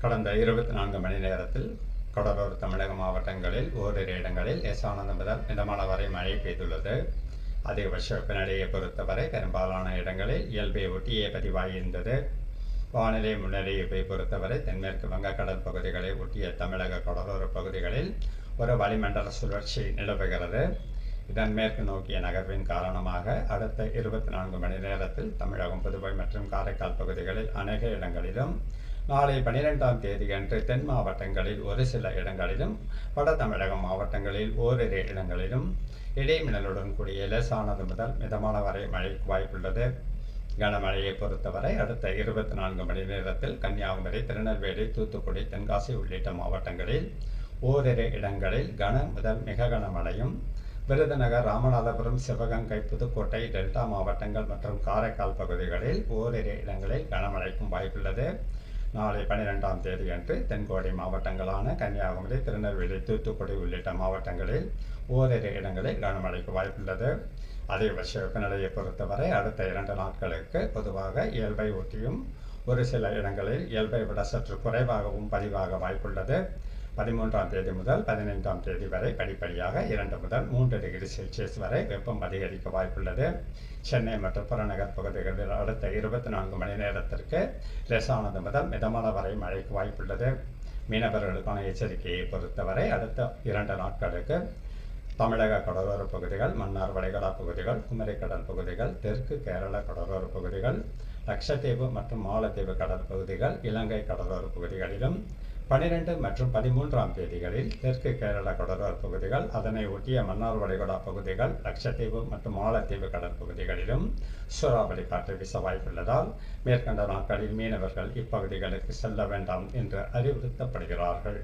கடந்த 24 மணி நேரத்தில் கடலோர தமிழக மாவட்டங்களில் ஓரிரு இடங்களில் லேசானது முதல் மிதமான வரை மழை பெய்துள்ளது. அதிகபட்ச வெப்பநிலையை பொறுத்தவரை பெரும்பாலான இடங்களில் இயல்பை ஒட்டியே பதிவாகியிருந்தது. வானிலை முன்னறிவிப்பை பொறுத்தவரை தென்மேற்கு வங்கக்கடல் பகுதிகளை ஒட்டிய தமிழக கடலோர பகுதிகளில் ஒரு வளிமண்டல சுழற்சி நிலவுகிறது. இதன் மேற்கு நோக்கிய நகர்வின் காரணமாக அடுத்த 24 மணி நேரத்தில் தமிழகம், புதுவை மற்றும் காரைக்கால் பகுதிகளில் அநேக இடங்களிலும், நாளை 12ஆம் தேதியன்று தென் மாவட்டங்களில் ஒரு சில இடங்களிலும், வட தமிழக மாவட்டங்களில் ஓரிரு இடங்களிலும் இடைமின்னலுடன் கூடிய லேசானது முதல் மிதமான வரை மழைக்கு வாய்ப்புள்ளது. கனமழையை பொறுத்தவரை அடுத்த 24 மணி நேரத்தில் கன்னியாகுமரி, திருநெல்வேலி, தூத்துக்குடி, தென்காசி உள்ளிட்ட மாவட்டங்களில் ஓரிரு இடங்களில் கன முதல் மிக கனமழையும், விருதுநகர், ராமநாதபுரம், சிவகங்கை, புதுக்கோட்டை, டெல்டா மாவட்டங்கள் மற்றும் காரைக்கால் பகுதிகளில் ஓரிரு இடங்களில் கனமழைக்கும் வாய்ப்புள்ளது. நாளை 12ஆம் தேதியன்று தென்கோடி மாவட்டங்களான கன்னியாகுமரி, திருநெல்வேலி, தூத்துக்குடி உள்ளிட்ட மாவட்டங்களில் ஓரிரு இடங்களில் கனமழைக்கு வாய்ப்புள்ளது. அதிகபட்ச வெப்பநிலையை பொறுத்தவரை அடுத்த 2 நாட்களுக்கு பொதுவாக இயல்பை ஒட்டியும் ஒரு சில இடங்களில் இயல்பை விட சற்று குறைவாகவும் பதிவாக வாய்ப்புள்ளது. 13ஆம் தேதி முதல் 15ஆம் தேதி வரை படிப்படியாக 2 முதல் 3 டிகிரி செல்சியஸ் வரை வெப்பம் அதிகரிக்க வாய்ப்புள்ளது. சென்னை மற்றும் புறநகர் பகுதிகளில் அடுத்த 24 மணி நேரத்திற்கு லேசானது முதல் மிதமான வரை மழைக்கு வாய்ப்புள்ளது. மீனவர்களுக்கான எச்சரிக்கையை பொறுத்தவரை அடுத்த 2 நாட்களுக்கு தமிழக கடலோர பகுதிகள், மன்னார் வளைகுடா பகுதிகள், குமரிக்கடல் பகுதிகள், தெற்கு கேரள கடலோர பகுதிகள், லட்சத்தீவு மற்றும் மாலத்தீவு கடல் பகுதிகள், இலங்கை கடலோர பகுதிகளிலும், 12 மற்றும் 13ஆம் தேதிகளில் தெற்கு கேரள கடலோர பகுதிகள், அதனை ஒட்டிய மன்னார் வளைகுடா பகுதிகள், லட்சத்தீவு மற்றும் மாலத்தீவு கடல் பகுதிகளிலும் சூறாவளி காற்று வீச வாய்ப்புள்ளதால் மேற்கண்ட நாட்களில் மீனவர்கள் இப்பகுதிகளுக்கு செல்ல வேண்டாம் என்று அறிவுறுத்தப்படுகிறார்கள்.